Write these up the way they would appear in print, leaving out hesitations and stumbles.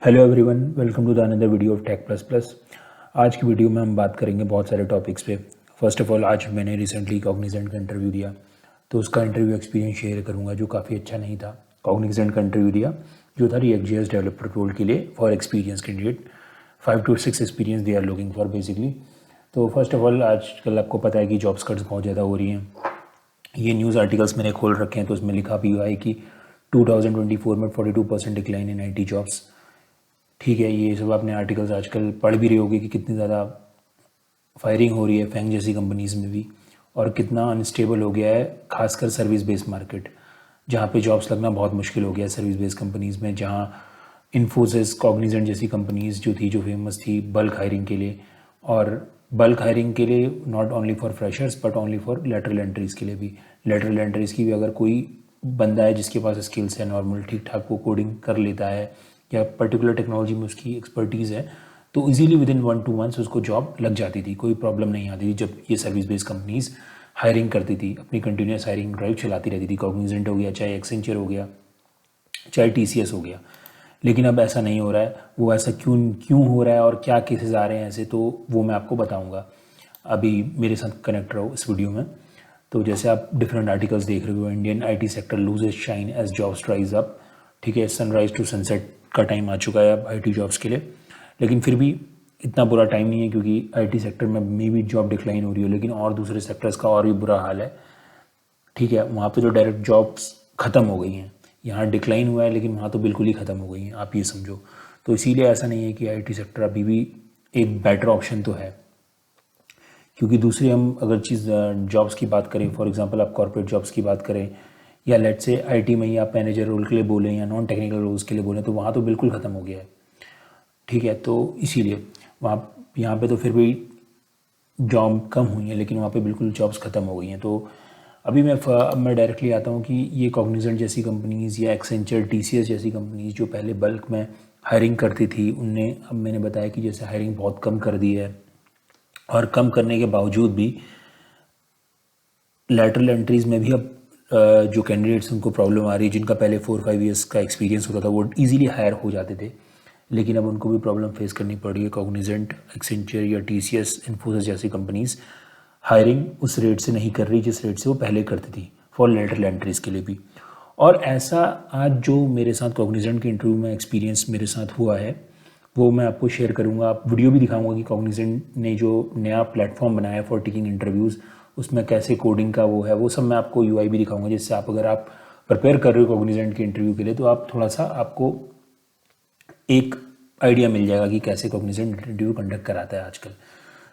Hello everyone, welcome to the another video of tech plus plus. आज की video में हम बात करेंगे बहुत सारे टॉपिक्स पे। फर्स्ट ऑफ ऑल, आज मैंने रिसेंटली कॉग्निजेंट का इंटरव्यू दिया, तो उसका इंटरव्यू एक्सपीरियंस शेयर करूंगा जो काफ़ी अच्छा नहीं था। कॉग्निजेंट का इंटरव्यू दिया जो था React.js डेवलपर रोल के लिए for experience candidate. 5 to 6 experience they are looking for basically. तो फर्स्ट ऑफ ऑल, आजकल आपको पता है कि जॉब्स कट्स बहुत ज़्यादा हो रही हैं। ये न्यूज़ आर्टिकल्स मैंने खोल रखे हैं, तो उसमें लिखा भी हुआ है कि 2024 में 42% डिक्लाइन इन IT जॉब्स। ठीक है, ये सब आपने आर्टिकल्स आजकल पढ़ भी रहे होगे कि कितनी ज़्यादा फायरिंग हो रही है फैंग जैसी कंपनीज़ में भी, और कितना अनस्टेबल हो गया है खासकर सर्विस बेस्ड मार्केट, जहाँ पे जॉब्स लगना बहुत मुश्किल हो गया है सर्विस बेस्ड कंपनीज़ में। जहाँ इन्फोसिस, कॉग्निजेंट जैसी कंपनीज़ जो थी, जो फेमस थी बल्क हायरिंग के लिए, और बल्क हायरिंग के लिए not only for freshers but only for lateral entries के लिए भी। लेटरल एंट्रीज़ की भी अगर कोई बंदा है जिसके पास स्किल्स है, नॉर्मल ठीक ठाक वो कोडिंग कर लेता है या पर्टिकुलर टेक्नोलॉजी में उसकी एक्सपर्टीज़ है, तो इजीली विद इन 1-2 मंथ्स उसको जॉब लग जाती थी, कोई प्रॉब्लम नहीं आती थी। जब ये सर्विस बेस्ड कंपनीज़ हायरिंग करती थी, अपनी कंटिन्यूस हायरिंग ड्राइव चलाती रहती थी, कॉग्निजेंट हो गया, चाहे एक्सेंचर हो गया, चाहे TCS हो गया। लेकिन अब ऐसा नहीं हो रहा है। वो ऐसा क्यों क्यों हो रहा है और क्या केसेस आ रहे हैं ऐसे, तो वो मैं आपको बताऊंगा। अभी मेरे साथ कनेक्ट रहो इस वीडियो में। तो जैसे आप डिफरेंट आर्टिकल्स देख रहे हो, Indian IT sector loses shine as jobs rise up. ठीक है, सनराइज टू सनसेट का टाइम आ चुका है अब IT जॉब्स के लिए। लेकिन फिर भी इतना बुरा टाइम नहीं है, क्योंकि IT सेक्टर में मे भी जॉब डिक्लाइन हो रही हो, लेकिन और दूसरे सेक्टर्स का और भी बुरा हाल है। ठीक है, वहाँ पे तो डायरेक्ट जॉब्स ख़त्म हो गई हैं। यहाँ डिक्लाइन हुआ है, लेकिन वहाँ तो बिल्कुल ही ख़त्म हो गई हैं, आप ये समझो। तो इसीलिए ऐसा नहीं है कि IT सेक्टर अभी भी एक बेटर ऑप्शन तो है। क्योंकि दूसरी हम अगर चीज़ जॉब्स की बात करें, फॉर एग्जांपल आप कॉर्पोरेट जॉब्स की बात करें, या लेट्स से IT में ही आप मैनेजर रोल के लिए बोलें या नॉन टेक्निकल रोल्स के लिए बोलें, तो वहाँ तो बिल्कुल ख़त्म हो गया है। ठीक है, तो इसीलिए वहाँ यहाँ पे तो फिर भी जॉब कम हुई है, लेकिन वहाँ पे बिल्कुल जॉब्स ख़त्म हो गई हैं। तो अभी अब मैं डायरेक्टली आता हूँ कि ये कॉग्निजेंट जैसी कंपनीज़ या एक्सेंचर, TCS जैसी कंपनीज़ जो पहले बल्क में हायरिंग करती थी, उनने, अब मैंने बताया कि जैसे हायरिंग बहुत कम कर दी है, और कम करने के बावजूद भी लैटरल एंट्रीज़ में भी अब जो कैंडिडेट्स उनको प्रॉब्लम आ रही है, जिनका पहले 4-5 ईयर्स का एक्सपीरियंस होता था, वो इजीली हायर हो जाते थे, लेकिन अब उनको भी प्रॉब्लम फेस करनी पड़ रही है। कॉग्निजेंट, एक्सेंचर या TCS, इन्फोसिस जैसी कंपनीज़ हायरिंग उस रेट से नहीं कर रही जिस रेट से वो पहले करती थी, फॉर लेटरल एंट्रीज़ के लिए भी। और ऐसा आज जो मेरे साथ कॉग्निजेंट के इंटरव्यू में एक्सपीरियंस मेरे साथ हुआ है, वो मैं आपको शेयर करूंगा। आप वीडियो भी दिखाऊंगा कि कॉग्निजेंट ने जो नया प्लेटफॉर्म बनाया है फॉर टेकिंग इंटरव्यूज़, उसमें कैसे कोडिंग का वो है, वो सब मैं आपको UI भी दिखाऊंगा, जिससे आप, अगर आप प्रिपेयर कर रहे हो कॉग्निजेंट के इंटरव्यू के लिए, तो आप थोड़ा सा, आपको एक आइडिया मिल जाएगा कि कैसे कॉग्निजेंट इंटरव्यू कंडक्ट कराता है आजकल।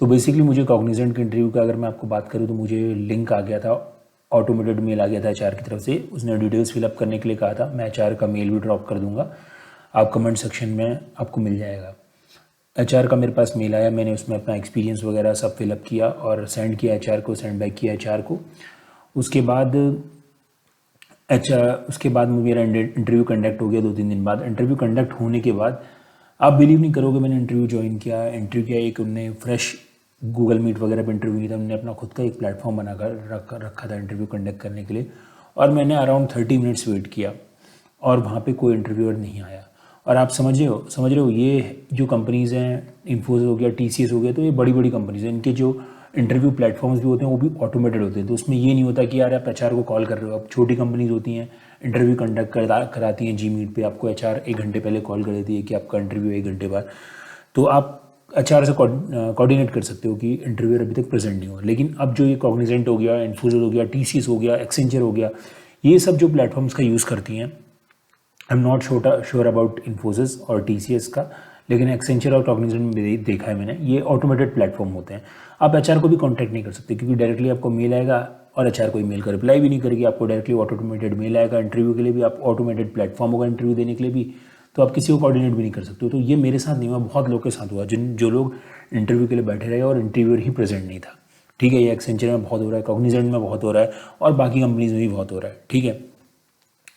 तो बेसिकली मुझे कॉग्निजेंट के इंटरव्यू का अगर मैं आपको बात करूँ, तो मुझे लिंक आ गया था, ऑटोमेटेड मेल आ गया था HR की तरफ से। उसने डिटेल्स फिलअप करने के लिए कहा था। मैं HR का मेल भी ड्रॉप कर दूंगा, आप कमेंट सेक्शन में आपको मिल जाएगा। HR का मेरे पास मेल आया, मैंने उसमें अपना एक्सपीरियंस वगैरह सब फिलअप किया और सेंड किया HR को, सेंड बैक किया HR को। उसके बाद उसके बाद मेरा इंटरव्यू कंडक्ट हो गया 2-3 दिन बाद। इंटरव्यू कंडक्ट होने के बाद आप बिलीव नहीं करोगे, मैंने इंटरव्यू ज्वाइन किया, इंटरव्यू किया। एक उनने फ्रेश गूगल मीट वगैरह पर इंटरव्यू नहीं था, उन्होंने अपना खुद का एक प्लेटफॉर्म बनाकर रखा था इंटरव्यू कंडक्ट करने के लिए, और मैंने अराउंड 30 मिनट्स वेट किया, और वहाँ पे कोई इंटरव्यूअर नहीं आया। और आप समझ रहे हो ये जो कंपनीज़ हैं, इन्फोसिस हो गया, TCS हो गया, तो ये बड़ी बड़ी कंपनीज़ हैं। इनके जो इंटरव्यू प्लेटफॉर्म्स भी होते हैं वो भी ऑटोमेटेड होते हैं, तो उसमें ये नहीं होता कि यार आप HR को कॉल कर रहे हो। अब छोटी कंपनीज होती हैं, इंटरव्यू कंडक्ट कराती हैं Gmeet पे, आपको HR 1 घंटे पहले कॉल कर देती है कि आपका इंटरव्यू 1 घंटे बाद, तो आप HR से कोऑर्डिनेट कर सकते हो कि इंटरव्यूअर अभी तक प्रेजेंट नहीं हुआ। लेकिन अब जो ये कॉग्निजेंट हो गया, इन्फोसिस हो गया, TCS हो गया, एक्सेंचर हो गया, ये सब जो प्लेटफॉर्म्स का यूज़ करती हैं, I am not sure about Infosys और TCS का, लेकिन एक्सेंचर और कॉग्निजेंट में देखा है मैंने, ये ऑटोमेटेड प्लेटफॉर्म होते हैं। आप HR को भी कांटेक्ट नहीं कर सकते, क्योंकि डायरेक्टली आपको मेल आएगा और HR कोई मेल का रिप्लाई भी नहीं करेगी, आपको डायरेक्टली ऑटोमेटेड मेल आएगा। इंटरव्यू के लिए भी आप ऑटोमेटेड प्लेटफॉर्म होगा, इंटरव्यू देने के लिए भी, तो आप किसी को कोऑर्डिनेट भी नहीं कर सकते हो। तो ये मेरे साथ नहीं हुआ, बहुत लोग के साथ हुआ, जो लोग इंटरव्यू के लिए बैठे रहे और इंटरव्यूअर ही प्रेजेंट नहीं था। ठीक है, ये एक्सेंचर में बहुत हो रहा है, कॉग्निजेंट में बहुत हो रहा है, और बाकी कंपनीज में भी बहुत हो रहा है। ठीक है,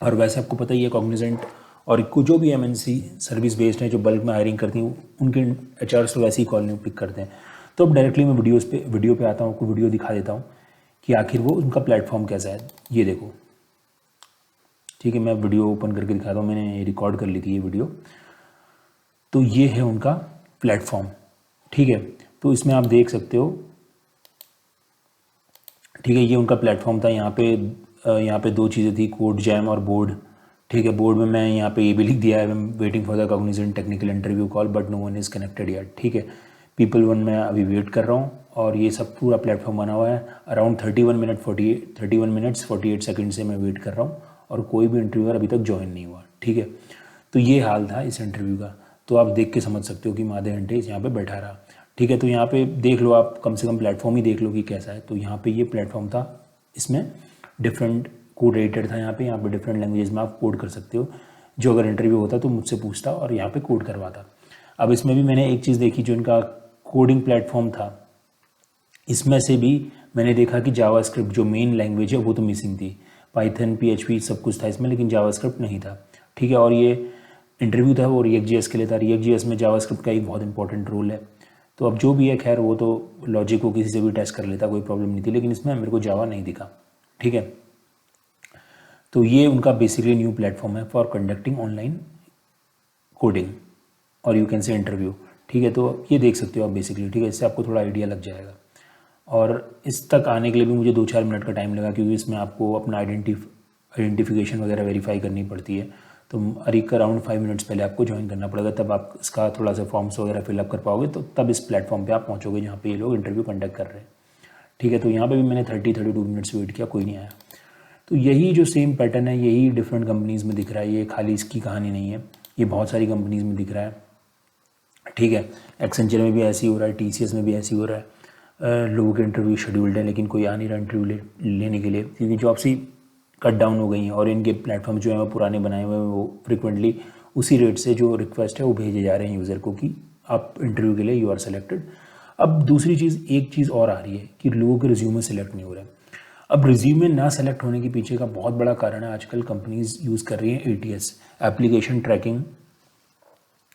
और वैसे आपको पता ही है कॉग्निजेंट और जो भी MNC सर्विस बेस्ड हैं जो बल्क में हायरिंग करती हैं, उनके HRs तो वैसे ही कॉल नहीं पिक करते हैं। तो अब डायरेक्टली मैं वीडियो पे आता हूँ, आपको वीडियो दिखा देता हूँ कि आखिर वो उनका प्लेटफॉर्म कैसा है। ये देखो, ठीक है, मैं वीडियो ओपन करके दिखाता हूँ, मैंने रिकॉर्ड कर ली थी ये वीडियो। तो ये है उनका प्लेटफॉर्म, ठीक है। तो इसमें आप देख सकते हो, ठीक है, ये उनका प्लेटफॉर्म था। यहाँ पे दो चीज़ें थी, कोड जैम और बोर्ड, ठीक है। बोर्ड में मैं यहाँ पे ये भी लिख दिया है, waiting for the Cognizant technical interview call but no one is connected यार, ठीक है। पीपल वन में अभी वेट कर रहा हूँ और ये सब पूरा प्लेटफॉर्म बना हुआ है। अराउंड 31 मिनट्स 48 सेकेंड से मैं वेट कर रहा हूँ और कोई भी इंटरव्यूअर अभी तक ज्वाइन नहीं हुआ, ठीक है। तो ये हाल था इस इंटरव्यू का। तो आप देख के समझ सकते हो कि मैं आधे घंटे यहाँ पे बैठा रहा, ठीक है। तो यहाँ पे देख लो आप, कम से कम प्लेटफॉर्म ही देख लो कि कैसा है। तो यहाँ पे ये प्लेटफॉर्म था, इसमें डिफरेंट कोड एडिटर था। यहाँ पे डिफरेंट लैंग्वेजेस में आप कोड कर सकते हो। जो अगर इंटरव्यू होता तो मुझसे पूछता और यहाँ पे कोड करवाता। अब इसमें भी मैंने एक चीज़ देखी, जो इनका कोडिंग प्लेटफॉर्म था, इसमें से भी मैंने देखा कि जावास्क्रिप्ट जो मेन लैंग्वेज है वो तो मिसिंग थी। पाइथन, PHP सब कुछ था इसमें, लेकिन जावास्क्रिप्ट नहीं था, ठीक है। और ये इंटरव्यू था वो React.js के लिए था। React.js में जावास्क्रिप्ट का एक बहुत इंपॉर्टेंट रोल है। तो अब जो भी है, खैर वो तो लॉजिक को किसी से भी टेस्ट कर लेता, कोई प्रॉब्लम नहीं थी, लेकिन इसमें मेरे को जावा नहीं दिखा, ठीक है। तो ये उनका बेसिकली न्यू प्लेटफॉर्म है फॉर कंडक्टिंग ऑनलाइन कोडिंग और यू कैन से इंटरव्यू, ठीक है। तो ये देख सकते हो आप बेसिकली, ठीक है। इससे आपको थोड़ा आइडिया लग जाएगा। और इस तक आने के लिए भी मुझे 2-4 मिनट का टाइम लगा, क्योंकि इसमें आपको अपना आइडेंटिफिकेशन वगैरह वेरीफाई करनी पड़ती है। तो अराउंड 5 मिनट्स पहले आपको ज्वाइन करना पड़ेगा, तब आप इसका थोड़ा सा फॉर्म्स वगैरह फिलअप कर पाओगे। तो तब इस प्लेटफॉर्म पे आप पहुंचोगे जहाँ पे ये लोग इंटरव्यू कंडक्ट कर रहे हैं, ठीक है। तो यहाँ पे भी मैंने 30-32 मिनट्स वेट किया, कोई नहीं आया। तो यही जो सेम पैटर्न है, यही डिफरेंट कंपनीज़ में दिख रहा है। ये खाली इसकी कहानी नहीं है, ये बहुत सारी कंपनीज़ में दिख रहा है, ठीक है। एक्सेंचर में भी ऐसे ही हो रहा है, TCS में भी ऐसे ही हो रहा है। लोगों के इंटरव्यू शेड्यूल्ड है, लेकिन कोई आ नहीं रहा इंटरव्यू लेने के लिए, क्योंकि जॉब्स ही कट डाउन हो गई हैं। और इनके प्लेटफॉर्म जो है वो पुराने बनाए हुए हैं, वो फ्रिक्वेंटली उसी रेट से जो रिक्वेस्ट है वो भेजे जा रहे हैं यूज़र को कि आप इंटरव्यू के लिए यू आर सेलेक्टेड। अब दूसरी चीज़, एक चीज़ और आ रही है कि लोगों के रिज्यूमे सेलेक्ट नहीं हो रहे हैं। अब रिज्यूमे ना सेलेक्ट होने के पीछे का बहुत बड़ा कारण है, आजकल कंपनीज यूज़ कर रही हैं ATS, application tracking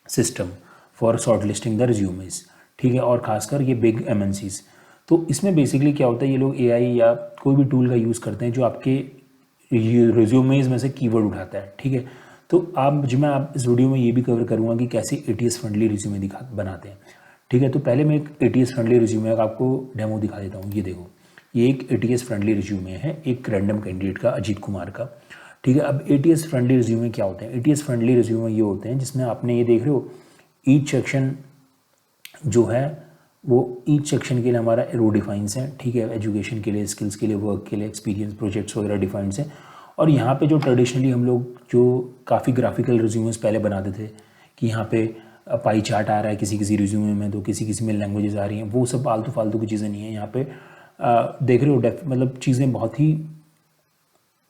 system, for short listing the resumes, ठीक है। और खासकर ये बिग MNCs। तो इसमें बेसिकली क्या होता है, ये लोग AI या कोई भी टूल का यूज़ करते हैं जो आपके रिज्यूमेज में से कीवर्ड उठाता है, ठीक है। तो मैं इस वीडियो में ये भी कवर करूँगा कि कैसे ATS फ्रेंडली रिज्यूमे बनाते हैं, ठीक है। तो पहले मैं एक ATS फ्रेंडली रिज्यूमे का आपको डेमो दिखा देता हूँ। ये देखो, ये एक ATS फ्रेंडली रिज्यूमे है, एक रैंडम कैंडिडेट का, अजीत कुमार का, ठीक है। अब ATS फ्रेंडली रिज्यूमे क्या होते हैं? ATS फ्रेंडली रिज्यूमे ये होते हैं जिसमें आपने ये देख रहे हो, ईच सेक्शन जो है वो ईच सेक्शन के लिए हमारा रो डिफाइंस है, ठीक है। एजुकेशन के लिए, स्किल्स के लिए, वर्क के लिए, एक्सपीरियंस, प्रोजेक्ट्स वगैरह डिफाइंस हैं। और यहाँ पे जो ट्रेडिशनली हम लोग जो काफ़ी ग्राफिकल रिज्यूमेस पहले बनाते थे कि यहाँ पे पाई चार्ट आ रहा है किसी किसी रिज्यूमे में, तो किसी किसी में लैंग्वेजेस आ रही हैं, वो सब आलतू फालतू की चीज़ें नहीं है। यहाँ पे देख रहे हो मतलब चीज़ें बहुत ही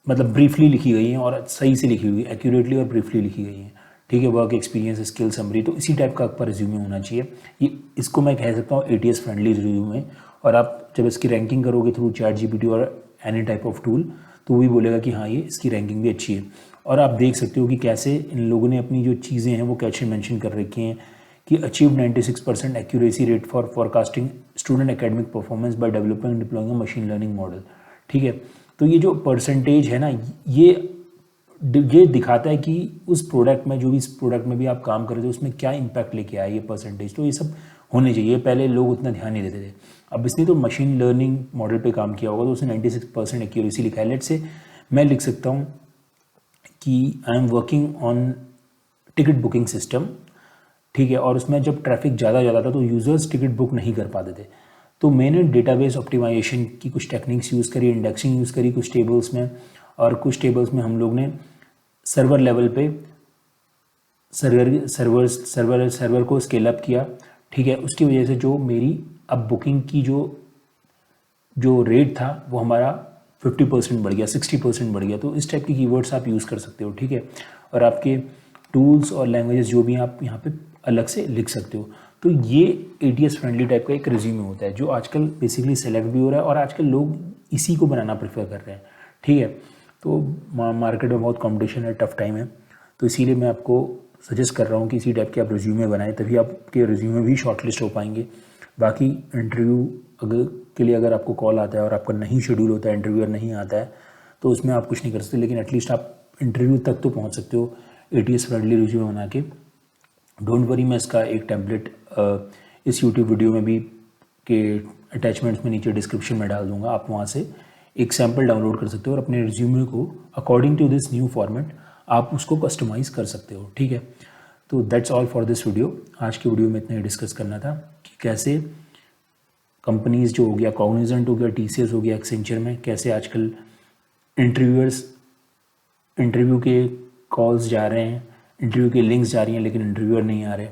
मतलब ब्रीफली लिखी गई हैं और सही से लिखी हुई, एक्यूरेटली और ब्रीफली लिखी गई हैं, ठीक है। वर्क एक्सपीरियंस, स्किल समरी, तो इसी टाइप का आपका रिज्यूमे होना चाहिए। ये इसको मैं कह सकता हूँ ATS फ्रेंडली रिज्यूमे। और आप जब इसकी रैंकिंग करोगे थ्रू ChatGPT और एनी टाइप ऑफ टूल, तो वो भी बोलेगा कि हाँ, ये इसकी रैंकिंग भी अच्छी है। और आप देख सकते हो कि कैसे इन लोगों ने अपनी जो चीज़ें हैं वो कैसे मेंशन कर रखी हैं कि achieve 96% accuracy rate for forecasting student academic performance by developing and deploying a machine learning model, ठीक है। तो ये जो परसेंटेज है ना, ये दिखाता है कि उस प्रोडक्ट में, जो भी इस प्रोडक्ट में भी आप काम कर रहे थे, उसमें क्या इम्पैक्ट लेके आया ये परसेंटेज। तो ये सब होने चाहिए, पहले लोग उतना ध्यान नहीं देते थे। अब इसने तो मशीन लर्निंग मॉडल पे काम किया होगा, तो उसने 96% एक्यूरेसी लिखा है। लेट से मैं लिख सकता हूँ कि I am working on ticket booking system, ठीक है। और उसमें जब ट्रैफिक ज़्यादा जाता था तो यूज़र्स टिकट बुक नहीं कर पाते थे, तो मैंने डेटाबेस ऑप्टिमाइजेशन की कुछ टेक्निक्स यूज़ करी, इंडेक्सिंग यूज़ करी कुछ टेबल्स में, और कुछ टेबल्स में हम लोग ने सर्वर लेवल पे सर्वर को स्केल अप किया, ठीक है। उसकी वजह से जो मेरी अब बुकिंग की जो रेट था वो हमारा 50% बढ़ गया, 60% बढ़ गया। तो इस टाइप की कीवर्ड्स आप यूज़ कर सकते हो, ठीक है। और आपके टूल्स और लैंग्वेजेस जो भी आप यहाँ पे अलग से लिख सकते हो। तो ये ATS फ्रेंडली टाइप का एक रिज्यूमे होता है जो आजकल बेसिकली सेलेक्ट भी हो रहा है, और आजकल लोग इसी को बनाना प्रेफर कर रहे हैं, ठीक है। तो मार्केट में बहुत कंपटीशन है, टफ टाइम है, तो इसीलिए मैं आपको सजेस्ट कर रहा हूँ कि इसी टाइप के आप रिज्यूमे बनाएं, तभी आपके रिज्यूमे भी शॉर्टलिस्ट हो पाएंगे। बाकी इंटरव्यू के लिए अगर आपको कॉल आता है और आपका नहीं शेड्यूल होता है, इंटरव्यूअर नहीं आता है, तो उसमें आप कुछ नहीं कर सकते, लेकिन एटलीस्ट आप इंटरव्यू तक तो पहुँच सकते हो ATS फ्रेंडली रिज्यूमे बना के। डोंट वरी, मैं इसका एक टेम्पलेट इस यूट्यूब वीडियो में भी के अटैचमेंट्स में नीचे डिस्क्रिप्शन में डाल दूंगा। आप वहाँ से एक सैम्पल डाउनलोड कर सकते हो और अपने रिज्यूमे को according to this new format आप उसको कस्टमाइज़ कर सकते हो, ठीक है। तो that's all for this video. आज की वीडियो में इतना ही डिस्कस करना था कि कैसे कंपनीज़ जो हो गया, कॉग्निजेंट हो गया, TCS हो गया, एक्सेंचर में कैसे आजकल इंटरव्यू के कॉल्स जा रहे हैं, इंटरव्यू के लिंक्स जा रही हैं, लेकिन इंटरव्यूअर नहीं आ रहे,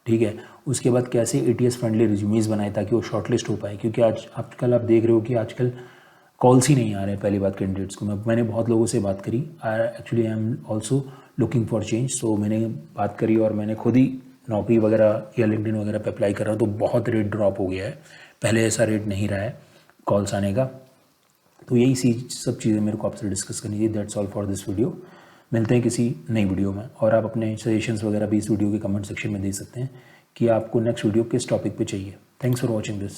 ठीक है। उसके बाद कैसे ATS फ्रेंडली रिज्यूमेज बनाए ताकि वो शॉर्टलिस्ट हो पाए, क्योंकि आजकल आप देख रहे हो कि आजकल कॉल्स ही नहीं आ रहे हैं पहली बात कैंडिडेट्स को। मैंने बहुत लोगों से बात करी, actually I am also looking for change, so मैंने बात करी और मैंने खुद ही नौकरी वगैरह या लिंक्डइन वगैरह पे अप्लाई कर रहा हूँ, तो बहुत रेट ड्रॉप हो गया है, पहले ऐसा रेट नहीं रहा है कॉल्स आने का। तो यही सब चीज़ें मेरे को आपसे डिस्कस करनी थी। That's all for this video. मिलते हैं किसी नई वीडियो में, और आप अपने सजेशंस वगैरह भी इस वीडियो के कमेंट सेक्शन में दे सकते हैं कि आपको नेक्स्ट वीडियो किस टॉपिक पे चाहिए। Thanks for watching this.